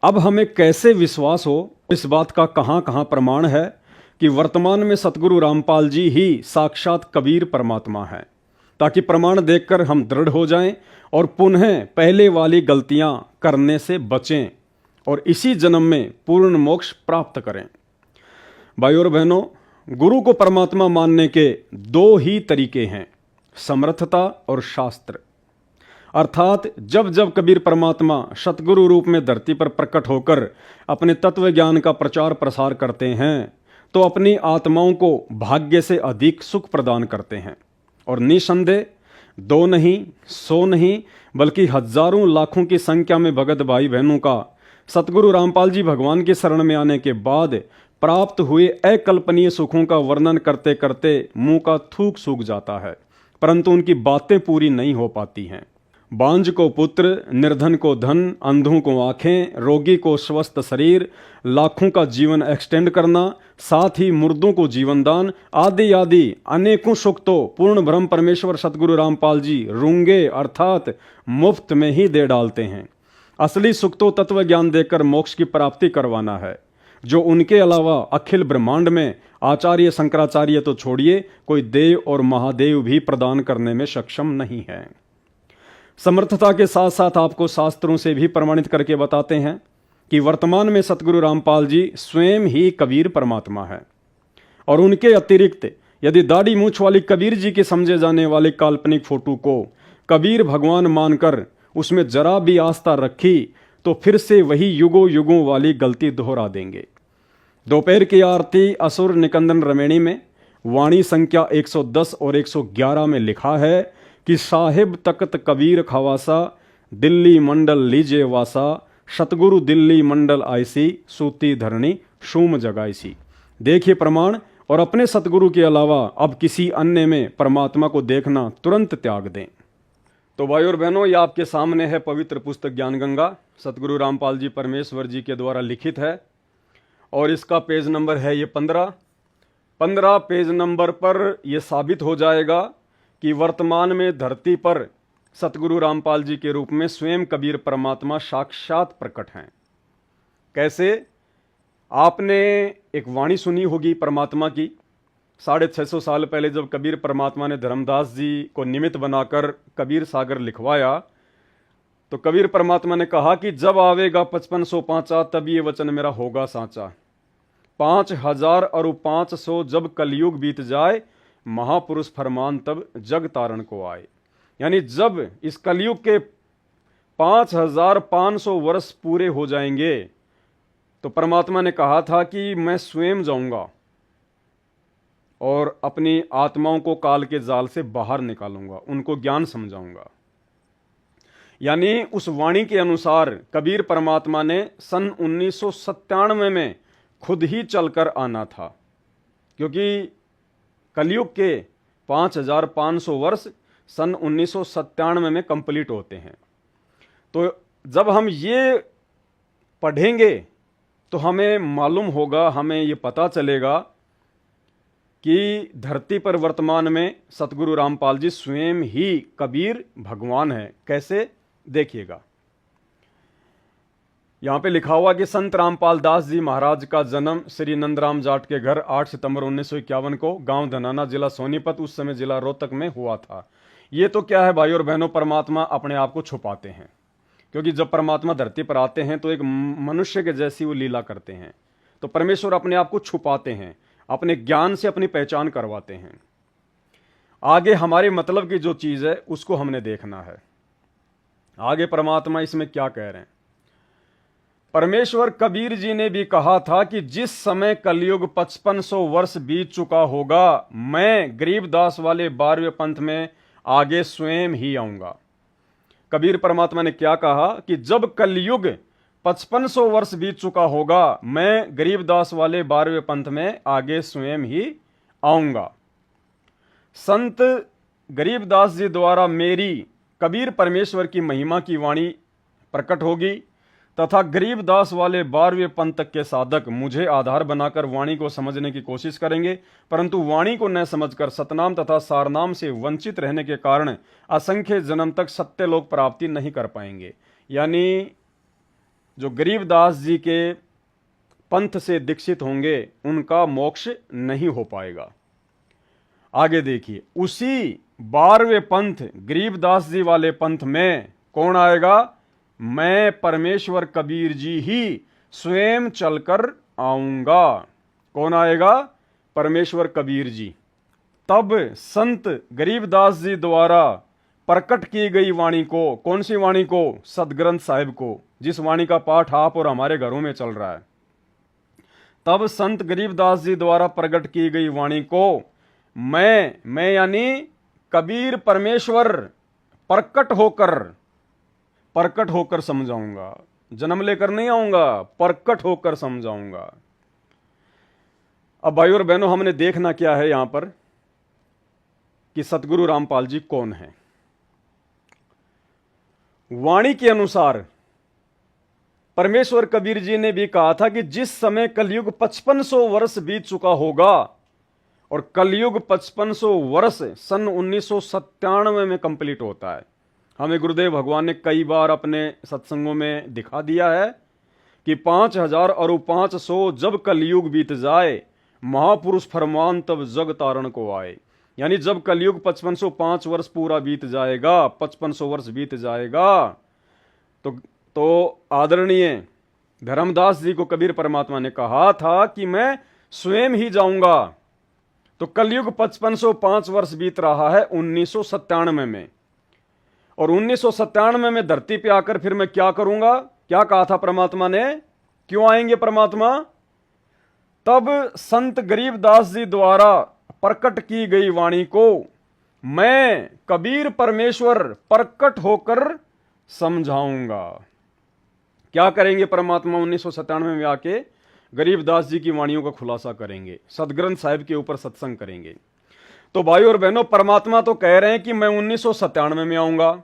अब हमें कैसे विश्वास हो, इस बात का कहाँ कहाँ प्रमाण है कि वर्तमान में सतगुरु रामपाल जी ही साक्षात कबीर परमात्मा है, ताकि प्रमाण देखकर हम दृढ़ हो जाएं और पुनः पहले वाली गलतियां करने से बचें और इसी जन्म में पूर्ण मोक्ष प्राप्त करें। भाइयों और बहनों, गुरु को परमात्मा मानने के दो ही तरीके हैं, समर्थता और शास्त्र। अर्थात जब जब कबीर परमात्मा सतगुरु रूप में धरती पर प्रकट होकर अपने तत्व ज्ञान का प्रचार प्रसार करते हैं तो अपनी आत्माओं को भाग्य से अधिक सुख प्रदान करते हैं। और निसंदेह दो नहीं, सौ नहीं, बल्कि हजारों लाखों की संख्या में भगत भाई बहनों का सतगुरु रामपाल जी भगवान की शरण में आने के बाद प्राप्त हुए अकल्पनीय सुखों का वर्णन करते करते मुंह का थूक सूख जाता है, परंतु उनकी बातें पूरी नहीं हो पाती हैं। बांझ को पुत्र, निर्धन को धन, अंधों को आंखें, रोगी को स्वस्थ शरीर, लाखों का जीवन एक्सटेंड करना, साथ ही मुर्दों को जीवन दान, आदि आदि अनेकों सुख तो पूर्ण ब्रह्म परमेश्वर सतगुरु रामपाल जी रूंगे अर्थात मुफ्त में ही दे डालते हैं। असली सुख तो तत्व ज्ञान देकर मोक्ष की प्राप्ति करवाना है, जो उनके अलावा अखिल ब्रह्मांड में आचार्य शंकराचार्य तो छोड़िए कोई देव और महादेव भी प्रदान करने में सक्षम नहीं है। समर्थता के साथ साथ आपको शास्त्रों से भी प्रमाणित करके बताते हैं कि वर्तमान में सतगुरु रामपाल जी स्वयं ही कबीर परमात्मा है और उनके अतिरिक्त यदि दाढ़ी मूंछ वाली कबीर जी के समझे जाने वाले काल्पनिक फोटो को कबीर भगवान मानकर उसमें जरा भी आस्था रखी तो फिर से वही युगों युगों वाली गलती दोहरा देंगे। दोपहर की आरती असुर निकंदन रमेणी में वाणी संख्या 110 और 111 में लिखा है कि साहिब तख्त कबीर खवासा, दिल्ली मंडल लीजे वासा, सतगुरु दिल्ली मंडल आईसी, सूती धरणी शूम जगाईसी। देखिए प्रमाण, और अपने सतगुरु के अलावा अब किसी अन्य में परमात्मा को देखना तुरंत त्याग दें। तो भाई और बहनों, ये आपके सामने है पवित्र पुस्तक ज्ञान गंगा, सतगुरु रामपाल जी परमेश्वर जी के द्वारा लिखित है और इसका पेज नंबर है ये 15 पेज नंबर पर यह साबित हो जाएगा कि वर्तमान में धरती पर सतगुरु रामपाल जी के रूप में स्वयं कबीर परमात्मा साक्षात प्रकट हैं। कैसे? आपने एक वाणी सुनी होगी परमात्मा की, 650 साल पहले जब कबीर परमात्मा ने धर्मदास जी को निमित्त बनाकर कबीर सागर लिखवाया तो कबीर परमात्मा ने कहा कि जब आवेगा 5505 तब ये वचन मेरा होगा साचा, 5000 और 500 जब कलयुग बीत जाए, महापुरुष फरमान तब जग तारण को आए। यानी जब इस कलयुग के 5500 वर्ष पूरे हो जाएंगे तो परमात्मा ने कहा था कि मैं स्वयं जाऊंगा और अपनी आत्माओं को काल के जाल से बाहर निकालूंगा, उनको ज्ञान समझाऊंगा। यानी उस वाणी के अनुसार कबीर परमात्मा ने सन 1997 में खुद ही चलकर आना था, क्योंकि कलयुग के 5500 वर्ष सन 1997 में कंप्लीट होते हैं। तो जब हम ये पढ़ेंगे तो हमें मालूम होगा, हमें ये पता चलेगा कि धरती पर वर्तमान में सतगुरु रामपाल जी स्वयं ही कबीर भगवान है। कैसे? देखिएगा, यहाँ पे लिखा हुआ कि संत रामपाल दास जी महाराज का जन्म श्री नंदराम जाट के घर 8 सितंबर 1951 को गांव धनाना, जिला सोनीपत, उस समय जिला रोहतक में हुआ था। ये तो क्या है भाई और बहनों, परमात्मा अपने आप को छुपाते हैं, क्योंकि जब परमात्मा धरती पर आते हैं तो एक मनुष्य के जैसी वो लीला करते हैं। तो परमेश्वर अपने आप को छुपाते हैं, अपने ज्ञान से अपनी पहचान करवाते हैं। आगे हमारे मतलब की जो चीज़ है उसको हमने देखना है। आगे परमात्मा इसमें क्या कह रहे हैं। परमेश्वर कबीर जी ने भी कहा था कि जिस समय कलयुग 5500 वर्ष बीत चुका होगा, मैं गरीबदास वाले 12वें पंथ में आगे स्वयं ही आऊंगा। कबीर परमात्मा ने क्या कहा कि जब कलयुग 5500 वर्ष बीत चुका होगा, मैं गरीबदास वाले 12वें पंथ में आगे स्वयं ही आऊंगा। संत गरीबदास जी द्वारा मेरी कबीर परमेश्वर की महिमा की वाणी प्रकट होगी तथा गरीबदास वाले 12वें पंथ तक के साधक मुझे आधार बनाकर वाणी को समझने की कोशिश करेंगे, परंतु वाणी को न समझकर सतनाम तथा सारनाम से वंचित रहने के कारण असंख्य जन्म तक सत्यलोक प्राप्ति नहीं कर पाएंगे। यानी जो गरीबदास जी के पंथ से दीक्षित होंगे उनका मोक्ष नहीं हो पाएगा। आगे देखिए, उसी 12वें पंथ गरीबदास जी वाले पंथ में कौन आएगा? मैं परमेश्वर कबीर जी ही स्वयं चलकर आऊंगा। कौन आएगा? परमेश्वर कबीर जी। तब संत गरीबदास जी द्वारा प्रकट की गई वाणी को, कौन सी वाणी को? सदग्रंथ साहिब को, जिस वाणी का पाठ आप और हमारे घरों में चल रहा है। तब संत गरीबदास जी द्वारा प्रकट की गई वाणी को मैं यानी कबीर परमेश्वर प्रकट होकर समझाऊंगा। जन्म लेकर नहीं आऊंगा, प्रकट होकर समझाऊंगा। अब भाई और बहनों, हमने देखना क्या है यहां पर कि सतगुरु रामपाल जी कौन है। वाणी के अनुसार परमेश्वर कबीर जी ने भी कहा था कि जिस समय कलयुग 5500 वर्ष बीत चुका होगा, और कलयुग 5500 वर्ष सन 1997 में कंप्लीट होता है। हमें गुरुदेव भगवान ने कई बार अपने सत्संगों में दिखा दिया है कि 5000 और 500 जब कलयुग बीत जाए, महापुरुष फरमान तब जग तारण को आए। यानी जब कलयुग 5505 वर्ष पूरा बीत जाएगा, 5500 वर्ष बीत जाएगा, तो आदरणीय धर्मदास जी को कबीर परमात्मा ने कहा था कि मैं स्वयं ही जाऊंगा। तो कलयुग 5505 वर्ष बीत रहा है 1997 में, और 1997 में धरती पे आकर फिर मैं क्या करूंगा? क्या कहा था परमात्मा ने? क्यों आएंगे परमात्मा? तब संत गरीबदास जी द्वारा प्रकट की गई वाणी को मैं कबीर परमेश्वर प्रकट होकर समझाऊंगा। क्या करेंगे परमात्मा? 1997 में आके गरीबदास जी की वाणियों का खुलासा करेंगे, सदग्रंथ साहिब के ऊपर सत्संग करेंगे। तो भाई और बहनों, परमात्मा तो कह रहे हैं कि मैं 1997 में आऊंगा,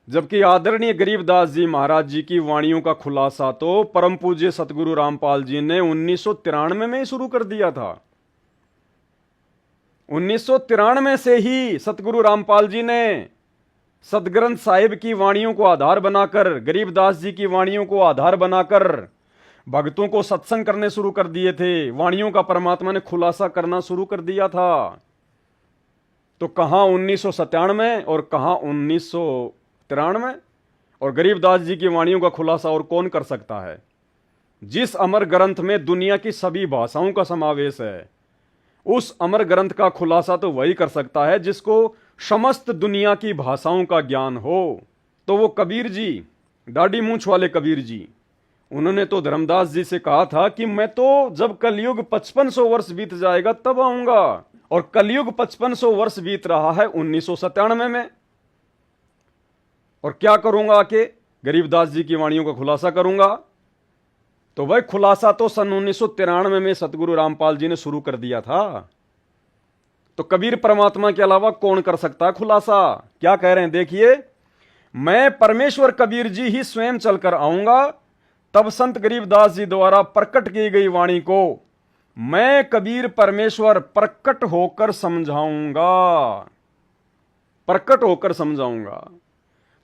जबकि आदरणीय गरीबदास जी महाराज जी की वाणियों का खुलासा तो परम पूज्य सतगुरु रामपाल जी ने 1993 में ही शुरू कर दिया था। 1993 से ही सतगुरु रामपाल जी ने सदग्रंथ साहिब की वाणियों को आधार बनाकर, गरीबदास जी की वाणियों को आधार बनाकर भक्तों को सत्संग करने शुरू कर दिए थे। वाणियों का परमात्मा ने खुलासा करना शुरू कर दिया था। तो कहां 1997 और कहां 1993? और गरीबदास जी की वाणियों का खुलासा और कौन कर सकता है? जिस अमर ग्रंथ में दुनिया की सभी भाषाओं का समावेश है, उस अमर ग्रंथ का खुलासा तो वही कर सकता है जिसको समस्त दुनिया की भाषाओं का ज्ञान हो। तो वो कबीर जी, दाढ़ी मूंछ वाले कबीर जी, उन्होंने तो धर्मदास जी से कहा था कि मैं तो जब कलयुग 5500 वर्ष बीत जाएगा तब आऊंगा, और कलयुग 5500 वर्ष बीत रहा है 1997 में। और क्या करूंगा? आके गरीबदास जी की वाणियों का खुलासा करूंगा। तो वह खुलासा तो सन 1993 में सतगुरु रामपाल जी ने शुरू कर दिया था। तो कबीर परमात्मा के अलावा कौन कर सकता है खुलासा? क्या कह रहे हैं देखिए, मैं परमेश्वर कबीर जी ही स्वयं चलकर आऊंगा। तब संत गरीबदास जी द्वारा प्रकट की गई वाणी को मैं कबीर परमेश्वर प्रकट होकर समझाऊंगा, प्रकट होकर समझाऊंगा।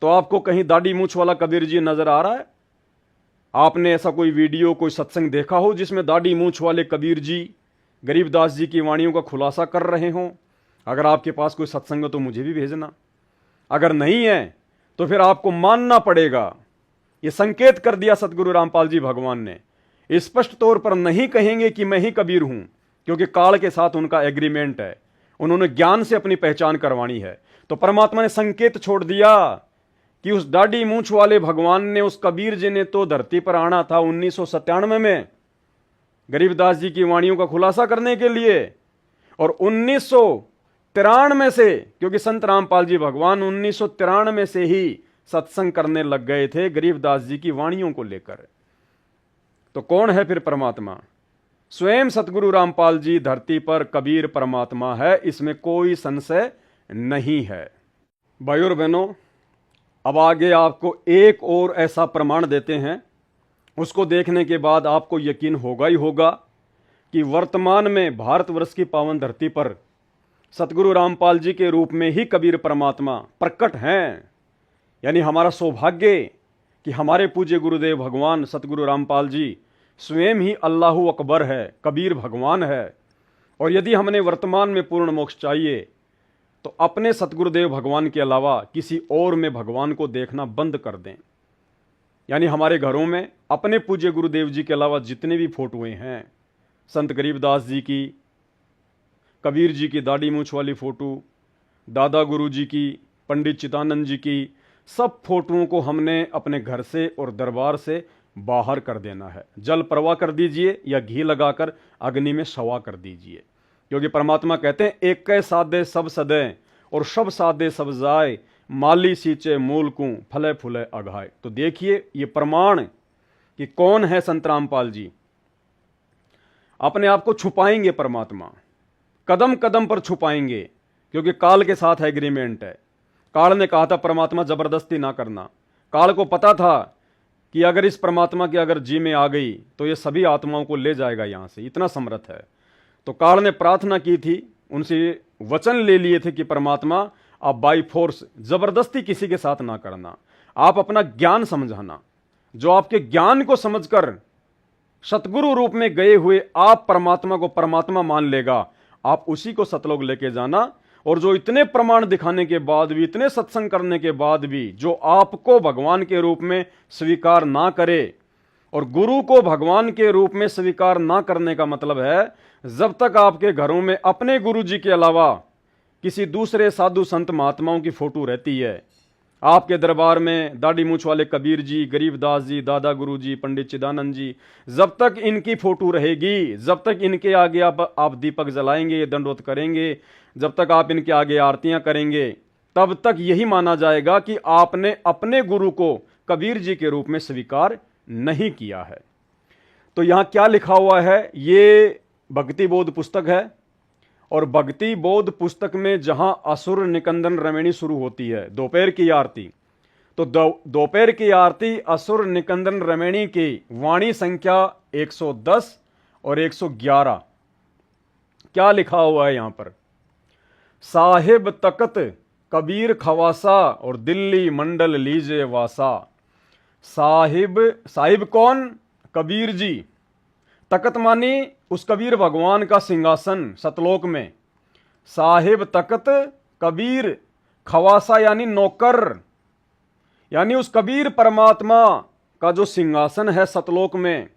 तो आपको कहीं दाढ़ी मूंछ वाला कबीर जी नजर आ रहा है? आपने ऐसा कोई वीडियो, कोई सत्संग देखा हो जिसमें दाढ़ी मूंछ वाले कबीर जी गरीबदास जी की वाणियों का खुलासा कर रहे हों? अगर आपके पास कोई सत्संग हो तो मुझे भी भेजना। अगर नहीं है तो फिर आपको मानना पड़ेगा। ये संकेत कर दिया सतगुरु रामपाल जी भगवान ने। स्पष्ट तौर पर नहीं कहेंगे कि मैं ही कबीर हूं, क्योंकि काल के साथ उनका एग्रीमेंट है, उन्होंने ज्ञान से अपनी पहचान करवानी है। तो परमात्मा ने संकेत छोड़ दिया कि उस दाढ़ी मूंछ वाले भगवान ने, उस कबीर जी ने तो धरती पर आना था 1997 में गरीबदास जी की वाणियों का खुलासा करने के लिए, और 1993 से, क्योंकि संत रामपाल जी भगवान 1993 से ही सत्संग करने लग गए थे गरीबदास जी की वाणियों को लेकर। तो कौन है फिर परमात्मा? स्वयं सतगुरु रामपाल जी धरती पर कबीर परमात्मा है, इसमें कोई संशय नहीं है। भाइयों और बहनों, अब आगे आपको एक और ऐसा प्रमाण देते हैं, उसको देखने के बाद आपको यकीन होगा ही होगा कि वर्तमान में भारतवर्ष की पावन धरती पर सतगुरु रामपाल जी के रूप में ही कबीर परमात्मा प्रकट हैं। यानी हमारा सौभाग्य कि हमारे पूज्य गुरुदेव भगवान सतगुरु रामपाल जी स्वयं ही अल्लाहू अकबर है, कबीर भगवान है। और यदि हमने वर्तमान में पूर्ण मोक्ष चाहिए तो अपने सतगुरुदेव भगवान के अलावा किसी और में भगवान को देखना बंद कर दें। यानी हमारे घरों में अपने पूज्य गुरुदेव जी के अलावा जितने भी फोटोएं हैं, संत गरीबदास जी की, कबीर जी की दाढ़ी मूछ वाली फ़ोटो, दादा गुरु जी की, पंडित चिदानंद जी की, सब फोटोओं को हमने अपने घर से और दरबार से बाहर कर देना है। जल प्रवाह कर दीजिए या घी लगाकर अग्नि में सवा कर दीजिए, क्योंकि परमात्मा कहते हैं एक कै साधे सब सदें और सब साधे सब जाए, माली सींचे मूल को फले फूले अघाए। तो देखिए ये प्रमाण कि कौन है संत रामपाल जी। अपने आप को छुपाएंगे परमात्मा, कदम कदम पर छुपाएंगे, क्योंकि काल के साथ एग्रीमेंट है। काल ने कहा था परमात्मा जबरदस्ती ना करना। काल को पता था कि अगर इस परमात्मा की अगर जी में आ गई तो ये सभी आत्माओं को ले जाएगा यहां से, इतना समर्थ है। तो काल ने प्रार्थना की थी, उनसे वचन ले लिए थे कि परमात्मा आप बाई फोर्स जबरदस्ती किसी के साथ ना करना, आप अपना ज्ञान समझाना। जो आपके ज्ञान को समझकर सतगुरु रूप में गए हुए आप परमात्मा को परमात्मा मान लेगा, आप उसी को सतलोक लेके जाना। और जो इतने प्रमाण दिखाने के बाद भी, इतने सत्संग करने के बाद भी जो आपको भगवान के रूप में स्वीकार ना करे, और गुरु को भगवान के रूप में स्वीकार ना करने का मतलब है जब तक आपके घरों में अपने गुरु जी के अलावा किसी दूसरे साधु संत महात्माओं की फोटो रहती है, आपके दरबार में दाढ़ी मूछ वाले कबीर जी, गरीबदास जी, दादा गुरु जी, पंडित चिदानंद जी, जब तक इनकी फोटो रहेगी, जब तक इनके आगे आप दीपक जलाएंगे, दंडवत करेंगे, जब तक आप इनके आगे आरतियां करेंगे, तब तक यही माना जाएगा कि आपने अपने गुरु को कबीर जी के रूप में स्वीकार नहीं किया है। तो यहां क्या लिखा हुआ है, ये भक्ति बोध पुस्तक है। और भक्ति बोध पुस्तक में जहां असुर निकंदन रमणी शुरू होती है, दोपहर की आरती, तो दोपहर की आरती असुर निकंदन रमणी की वाणी संख्या 110 और 111। क्या लिखा हुआ है यहां पर, साहिब तकत कबीर खवासा और दिल्ली मंडल लीजे वासा। साहिब कौन, कबीर जी। तकत मानी उस कबीर भगवान का सिंहासन सतलोक में। साहिब तकत कबीर खवासा यानी नौकर, यानी उस कबीर परमात्मा का जो सिंहासन है सतलोक में,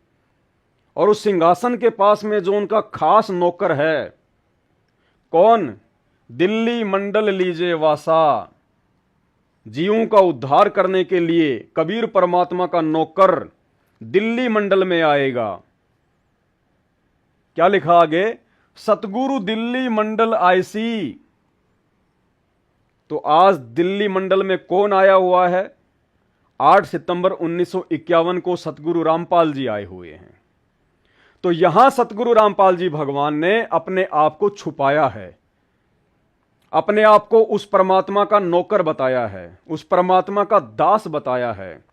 और उस सिंहासन के पास में जो उनका खास नौकर है, कौन, दिल्ली मंडल लीजे वासा। जीवों का उद्धार करने के लिए कबीर परमात्मा का नौकर दिल्ली मंडल में आएगा। क्या लिखा आगे, सतगुरु दिल्ली मंडल आईसी। तो आज दिल्ली मंडल में कौन आया हुआ है, 8 सितंबर 1951 को सतगुरु रामपाल जी आए हुए हैं। तो यहां सतगुरु रामपाल जी भगवान ने अपने आप को छुपाया है, अपने आप को उस परमात्मा का नौकर बताया है, उस परमात्मा का दास बताया है।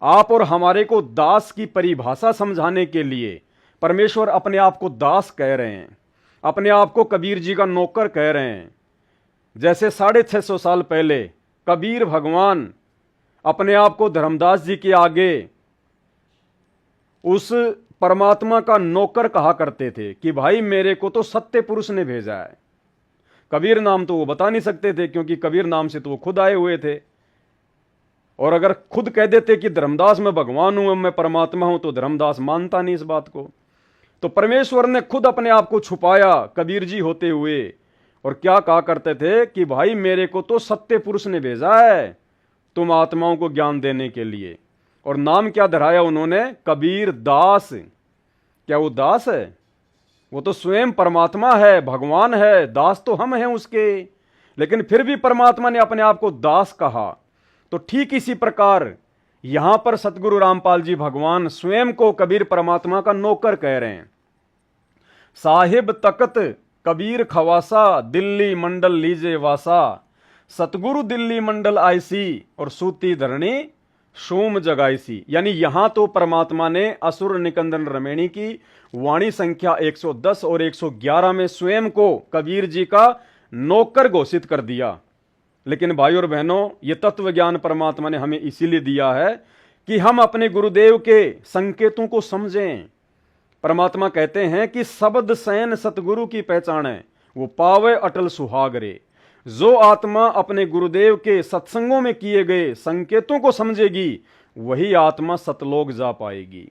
आप और हमारे को दास की परिभाषा समझाने के लिए परमेश्वर अपने आप को दास कह रहे हैं, अपने आप को कबीर जी का नौकर कह रहे हैं। जैसे 650 साल पहले कबीर भगवान अपने आप को धर्मदास जी के आगे उस परमात्मा का नौकर कहा करते थे कि भाई मेरे को तो सत्य पुरुष ने भेजा है। कबीर नाम तो वो बता नहीं सकते थे, क्योंकि कबीर नाम से तो वो खुद आए हुए थे। और अगर खुद कह देते कि धर्मदास मैं भगवान हूं, मैं परमात्मा हूं, तो धर्मदास मानता नहीं इस बात को। तो परमेश्वर ने खुद अपने आप को छुपाया कबीर जी होते हुए, और क्या कहा करते थे कि भाई मेरे को तो सत्य पुरुष ने भेजा है तुम आत्माओं को ज्ञान देने के लिए। और नाम क्या धराया उन्होंने, कबीर दास। क्या वो दास है, वो तो स्वयं परमात्मा है, भगवान है, दास तो हम हैं उसके, लेकिन फिर भी परमात्मा ने अपने आप को दास कहा। तो ठीक इसी प्रकार यहां पर सतगुरु रामपाल जी भगवान स्वयं को कबीर परमात्मा का नौकर कह रहे हैं। साहिब तकत कबीर खवासा, दिल्ली मंडल लीजे वासा। सतगुरु दिल्ली मंडल आईसी और सूती धरणी सोम जगाईसी। यानी यहां तो परमात्मा ने असुर निकंदन रमणी की वाणी संख्या 110 और 111 में स्वयं को कबीर जी का नौकर घोषित कर दिया। लेकिन भाई और बहनों, ये तत्व ज्ञान परमात्मा ने हमें इसीलिए दिया है कि हम अपने गुरुदेव के संकेतों को समझें। परमात्मा कहते हैं कि शब्द सैन सतगुरु की पहचान है, वो पावे अटल सुहागरे। जो आत्मा अपने गुरुदेव के सत्संगों में किए गए संकेतों को समझेगी, वही आत्मा सतलोक जा पाएगी।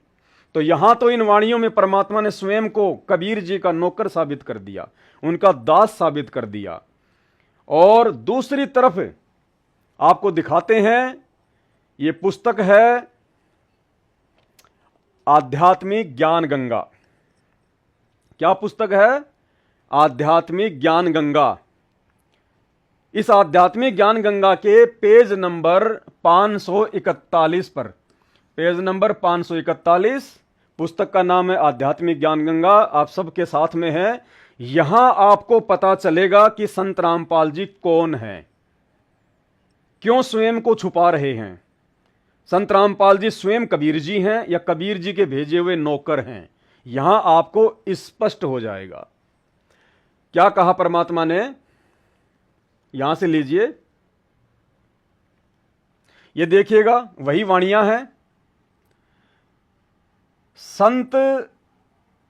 तो यहां तो इन वाणियों में परमात्मा ने स्वयं को कबीर जी का नौकर साबित कर दिया, उनका दास साबित कर दिया। और दूसरी तरफ आपको दिखाते हैं, ये पुस्तक है आध्यात्मिक ज्ञान गंगा। क्या पुस्तक है? आध्यात्मिक ज्ञान गंगा। इस आध्यात्मिक ज्ञान गंगा के पेज नंबर 541 पर, पेज नंबर 541, पुस्तक का नाम है आध्यात्मिक ज्ञान गंगा, आप सबके साथ में है। यहां आपको पता चलेगा कि संत रामपाल जी कौन है, क्यों स्वयं को छुपा रहे हैं। संत रामपाल जी स्वयं कबीर जी हैं या कबीर जी के भेजे हुए नौकर हैं, यहां आपको स्पष्ट हो जाएगा। क्या कहा परमात्मा ने, यहां से लीजिए, ये देखिएगा, वही वाणियां हैं। संत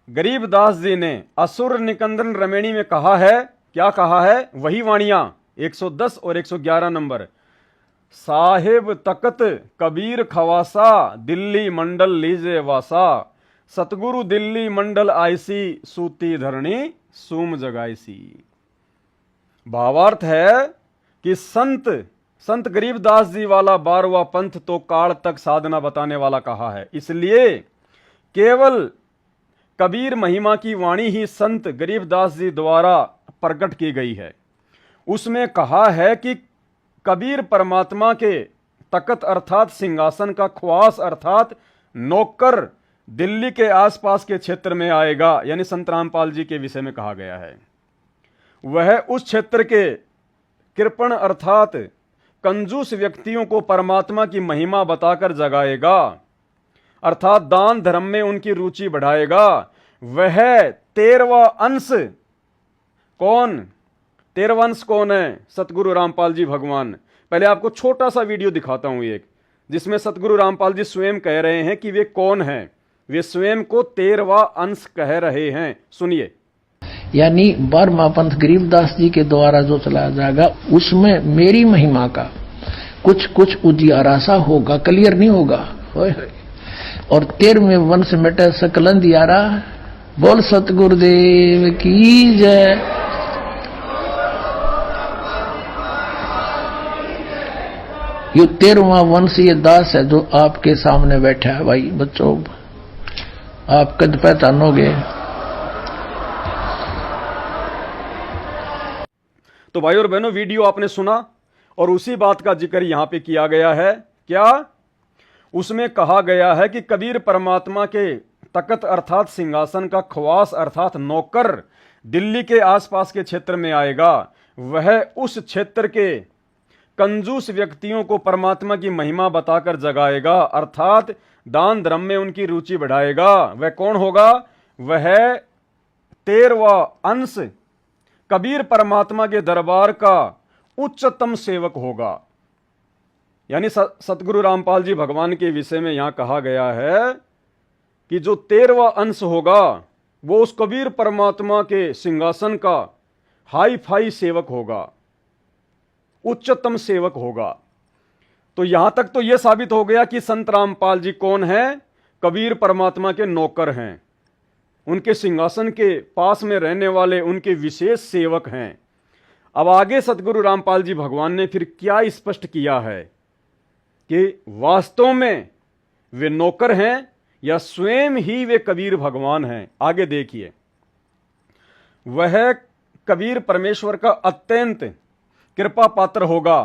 गरीबदास जी ने असुर निकंदन रमेणी में कहा है, क्या कहा है? वही वाणियां 110 और 111 नंबर। साहिब तकत कबीर खवासा, दिल्ली मंडल लीजे वासा, सतगुरु दिल्ली मंडल आईसी, सूती धरणी सूम जगाईसी। भावार्थ है कि संत गरीबदास जी वाला 12वां पंथ तो काल तक साधना बताने वाला कहा है, इसलिए केवल कबीर महिमा की वाणी ही संत गरीबदास जी द्वारा प्रकट की गई है। उसमें कहा है कि कबीर परमात्मा के तकत अर्थात सिंहासन का ख्वास अर्थात नौकर दिल्ली के आसपास के क्षेत्र में आएगा, यानी संत रामपाल जी के विषय में कहा गया है। वह उस क्षेत्र के कृपण अर्थात कंजूस व्यक्तियों को परमात्मा की महिमा बताकर जगाएगा, अर्थात दान धर्म में उनकी रुचि बढ़ाएगा। वह 13वां अंश कौन? 13वां अंश कौन है? सतगुरु रामपाल जी भगवान। पहले आपको छोटा सा वीडियो दिखाता हूं एक, जिसमें सतगुरु रामपाल जी स्वयं कह रहे हैं कि वे कौन हैं। वे स्वयं को 13वां अंश कह रहे हैं, सुनिए। यानी 12वां पंथ गरीबदास जी के द्वारा जो चलाया जाएगा, उसमें मेरी महिमा का कुछ कुछ उजियारा सा होगा, क्लियर नहीं होगा। और 13वें वंश मिटे सकल अंधियारा। बोल सतगुरुदेव की जय। ये 13वां वंश ये दास है जो आपके सामने बैठा है। भाई बच्चों, आप कद पहचानोगे। तो भाई और बहनों, वीडियो आपने सुना और उसी बात का जिक्र यहां पे किया गया है। क्या? उसमें कहा गया है कि कबीर परमात्मा के तकत अर्थात सिंहासन का ख्वास अर्थात नौकर दिल्ली के आसपास के क्षेत्र में आएगा। वह उस क्षेत्र के कंजूस व्यक्तियों को परमात्मा की महिमा बताकर जगाएगा, अर्थात दान धर्म में उनकी रुचि बढ़ाएगा। वह कौन होगा? वह 13वां अंश कबीर परमात्मा के दरबार का उच्चतम सेवक होगा। यानी सतगुरु रामपाल जी भगवान के विषय में यहां कहा गया है कि जो 13वां अंश होगा वो उस कबीर परमात्मा के सिंहासन का हाई फाई सेवक होगा, उच्चतम सेवक होगा। तो यहां तक तो यह साबित हो गया कि संत रामपाल जी कौन है? कबीर परमात्मा के नौकर हैं, उनके सिंहासन के पास में रहने वाले उनके विशेष सेवक हैं। अब आगे सतगुरु रामपाल जी भगवान ने फिर क्या स्पष्ट किया है कि वास्तव में वे नौकर हैं या स्वयं ही वे कबीर भगवान हैं। आगे देखिए, वह कबीर परमेश्वर का अत्यंत कृपा पात्र होगा।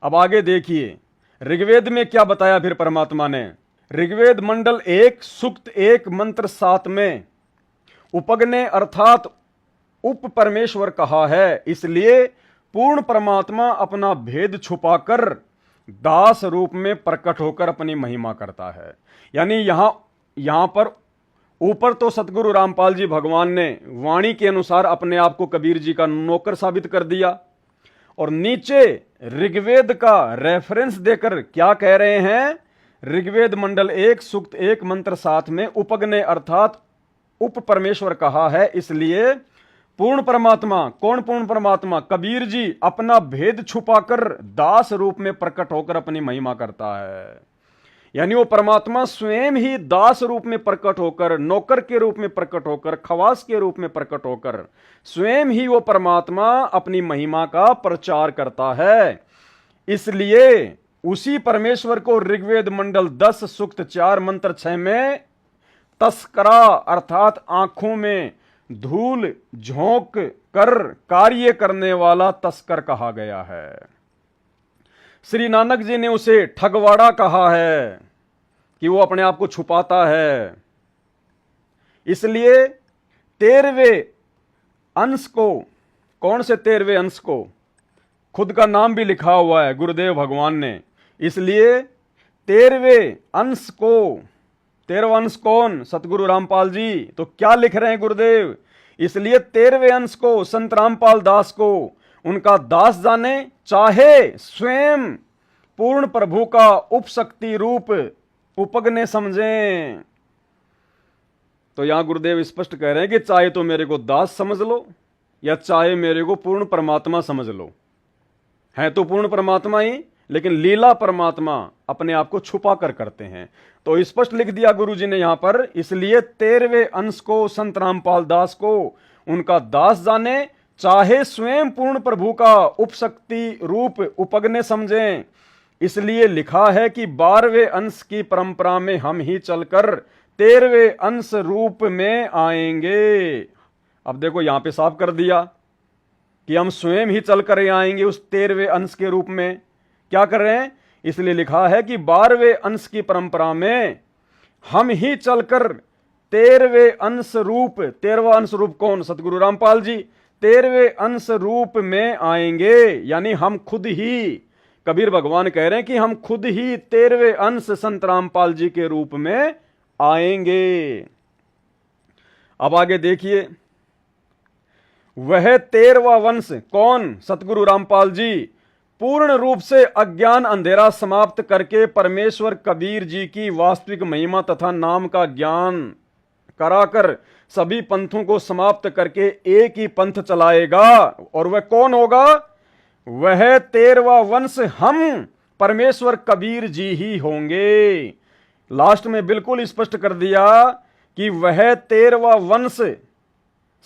अब आगे देखिए, ऋग्वेद में क्या बताया फिर परमात्मा ने। ऋग्वेद मंडल 1 सूक्त 1 मंत्र 7 में उपगने अर्थात उप परमेश्वर कहा है। इसलिए पूर्ण परमात्मा अपना भेद छुपाकर दास रूप में प्रकट होकर अपनी महिमा करता है। यानी यहां पर ऊपर तो सतगुरु रामपाल जी भगवान ने वाणी के अनुसार अपने आप को कबीर जी का नौकर साबित कर दिया, और नीचे ऋग्वेद का रेफरेंस देकर क्या कह रहे हैं? ऋग्वेद मंडल 1 सूक्त 1 मंत्र 7 में उपग्ने अर्थात उप परमेश्वर कहा है। इसलिए पूर्ण परमात्मा, कौन पूर्ण परमात्मा? कबीर जी अपना भेद छुपाकर दास रूप में प्रकट होकर अपनी महिमा करता है। यानी वो परमात्मा स्वयं ही दास रूप में प्रकट होकर, नौकर के रूप में प्रकट होकर, खवास के रूप में प्रकट होकर स्वयं ही वो परमात्मा अपनी महिमा का प्रचार करता है। इसलिए उसी परमेश्वर को ऋग्वेद मंडल 10 सूक्त 4 मंत्र 6 में तस्करा अर्थात आंखों में धूल झोंक कर कार्य करने वाला तस्कर कहा गया है। श्री नानक जी ने उसे ठगवाड़ा कहा है कि वो अपने आप को छुपाता है। इसलिए 13वें अंश को, कौन से 13वें अंश को? खुद का नाम भी लिखा हुआ है गुरुदेव भगवान ने। इसलिए 13वें अंश को, 13वां अंश कौन? सतगुरु रामपाल जी। तो क्या लिख रहे हैं गुरुदेव? इसलिए 13वें अंश को संत रामपाल दास को उनका दास जाने, चाहे स्वयं पूर्ण प्रभु का उपशक्ति रूप उपग्ने समझें। तो यहां गुरुदेव स्पष्ट कह रहे हैं कि चाहे तो मेरे को दास समझ लो या चाहे मेरे को पूर्ण परमात्मा समझ लो, है तो पूर्ण परमात्मा ही, लेकिन लीला परमात्मा अपने आप को छुपा कर करते हैं। तो स्पष्ट लिख दिया गुरु जी ने यहां पर। इसलिए 13वें अंश को संत रामपाल दास को उनका दास जाने, चाहे स्वयं पूर्ण प्रभु का उपशक्ति रूप उपग्ने समझें। इसलिए लिखा है कि 12वें अंश की परंपरा में हम ही चलकर 13वें अंश रूप में आएंगे। अब देखो यहां पे साफ कर दिया कि हम स्वयं ही चलकर आएंगे उस 13वें अंश के रूप में। क्या कर रहे हैं? इसलिए लिखा है कि 12वें अंश की परंपरा में हम ही चलकर 13वें अंश रूप, 13वां अंश रूप कौन? सतगुरु रामपाल जी। 13वें अंश रूप में आएंगे, यानी हम खुद ही, कबीर भगवान कह रहे हैं कि हम खुद ही 13वें अंश संत रामपाल जी के रूप में आएंगे। अब आगे देखिए, वह 13वां वंश कौन? सतगुरु रामपाल जी पूर्ण रूप से अज्ञान अंधेरा समाप्त करके परमेश्वर कबीर जी की वास्तविक महिमा तथा नाम का ज्ञान कराकर सभी पंथों को समाप्त करके एक ही पंथ चलाएगा। और वह कौन होगा? वह 13वां वंश हम परमेश्वर कबीर जी ही होंगे। लास्ट में बिल्कुल स्पष्ट कर दिया कि वह 13वां वंश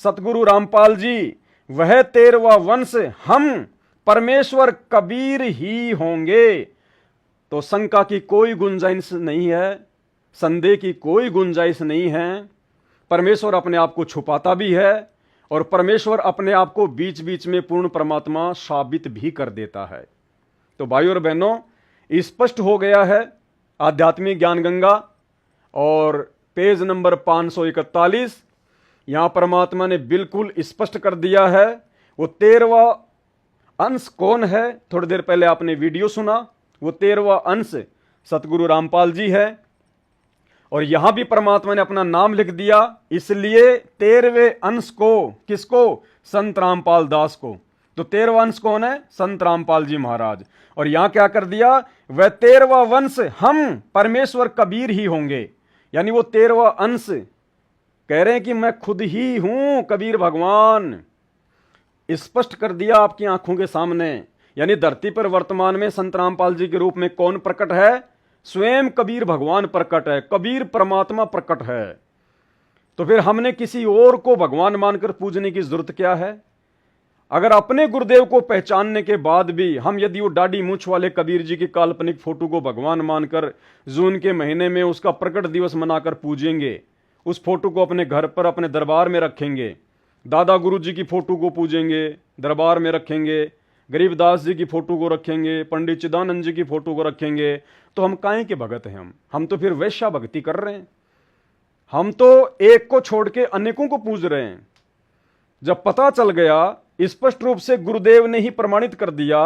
सतगुरु रामपाल जी, वह 13वां वंश हम परमेश्वर कबीर ही होंगे। तो शंका की कोई गुंजाइश नहीं है, संदेह की कोई गुंजाइश नहीं है। परमेश्वर अपने आप को छुपाता भी है और परमेश्वर अपने आप को बीच बीच में पूर्ण परमात्मा साबित भी कर देता है। तो भाइयों और बहनों, स्पष्ट हो गया है आध्यात्मिक ज्ञान गंगा और पेज नंबर 541। यहां परमात्मा ने बिल्कुल स्पष्ट कर दिया है वो 13वां अंश कौन है। थोड़ी देर पहले आपने वीडियो सुना, वो 13वां अंश सतगुरु रामपाल जी है। और यहां भी परमात्मा ने अपना नाम लिख दिया। इसलिए 13वें अंश को, किसको? संत रामपाल दास को। तो 13वां अंश कौन है? संत रामपाल जी महाराज। और यहां क्या कर दिया? वह 13वां वंश हम परमेश्वर कबीर ही होंगे। यानी वो 13वां अंश कह रहे हैं कि मैं खुद ही हूं कबीर भगवान। स्पष्ट कर दिया आपकी आंखों के सामने। यानी धरती पर वर्तमान में संत रामपाल जी के रूप में कौन प्रकट है? स्वयं कबीर भगवान प्रकट है, कबीर परमात्मा प्रकट है। तो फिर हमने किसी और को भगवान मानकर पूजने की जरूरत क्या है? अगर अपने गुरुदेव को पहचानने के बाद भी हम यदि वो दाढ़ी मूंछ वाले कबीर जी की काल्पनिक फोटो को भगवान मानकर जून के महीने में उसका प्रकट दिवस मनाकर पूजेंगे, उस फोटो को अपने घर पर अपने दरबार में रखेंगे, दादा गुरु जी की फोटो को पूजेंगे, दरबार में रखेंगे, गरीबदास जी की फोटो को रखेंगे, पंडित चिदानंद जी की फोटो को रखेंगे, तो हम काहे के भगत हैं? हम तो फिर वैश्या भक्ति कर रहे हैं। हम तो एक को छोड़ के अनेकों को पूज रहे हैं। जब पता चल गया, स्पष्ट रूप से गुरुदेव ने ही प्रमाणित कर दिया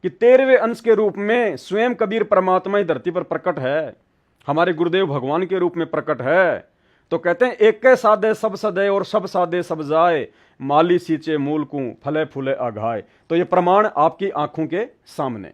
कि 13वें अंश के रूप में स्वयं कबीर परमात्मा ही धरती पर प्रकट है, हमारे गुरुदेव भगवान के रूप में प्रकट है। तो कहते हैं एक के साधे सब सदे और सब साधे सब जाए, माली सींचे मूल को फले फूले आघाए। तो ये प्रमाण आपकी आंखों के सामने।